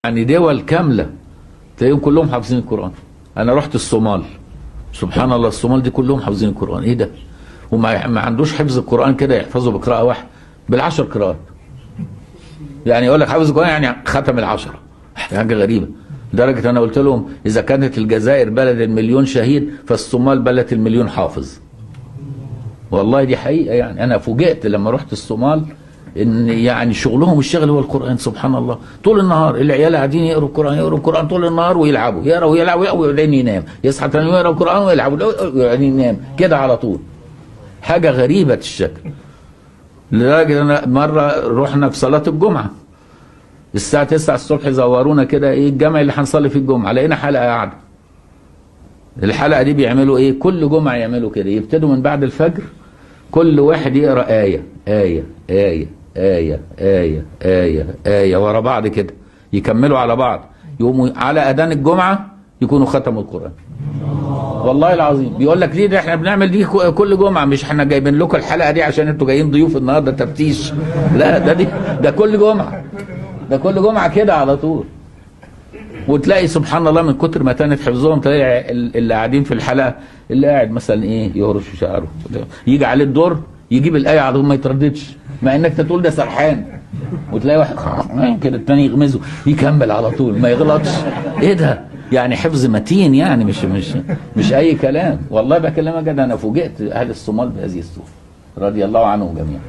يعني دول كامله تلاقيهم كلهم حافظين القران. انا رحت الصومال، سبحان الله، الصومال دي كلهم حافظين القران. ايه ده؟ وما عندوش حفظ القران كده يحفظه بقراءه واحده، بالعشر قراءات. يعني يقول لك حافظ القران يعني ختم العشره. حاجه غريبه. لدرجه انا قلت لهم اذا كانت الجزائر بلد المليون شهيد فالصومال بلد المليون حافظ. والله دي حقيقه. يعني انا فوجئت لما رحت الصومال ان يعني شغلهم الشغل هو القران. سبحان الله، طول النهار العيال قاعدين يقروا القران طول النهار، ويلعبوا يقروا وبعدين ينام، يصحى تاني يقرا القران ويلعبوا وبعدين ينام كده على طول. حاجه غريبه الشكل. لدرجه انا مره رحنا في صلاه الجمعه الساعه 9 الصبح، زورونا كده ايه الجامع اللي هنصلي فيه الجمعه، لقينا حلقه قاعده. الحلقه دي بيعملوا ايه؟ كل جمعه يعملوا كده، يبتدوا من بعد الفجر كل واحد يقرا آية آية آية آية آية آية آية ورا بعض كده، يكملوا على بعض، يقوموا على أذان الجمعة يكونوا ختموا القرآن. والله العظيم. بيقول لك ليه ده احنا بنعمل دي كل جمعة، مش احنا جايبين لكم الحلقة دي عشان انتوا جايين ضيوف النهارده تفتيش. لا، ده كل جمعة، ده كل جمعة كده على طول. وتلاقي سبحان الله من كتر ما كانت حفظهم تلاقي اللي قاعدين في الحلقه اللي قاعد مثلا ايه يهرش في شعره، يجي عليه الدور يجيب الايه على طول ما يترددش، مع انك تقول ده سرحان، وتلاقي واحد كده الثاني يغمزه يكمل على طول ما يغلطش. ايه ده؟ يعني حفظ متين، يعني مش اي كلام. والله بكلمك جد، انا فوجئت اهل الصومال بهذه الصوره رضي الله عنهم جميعا.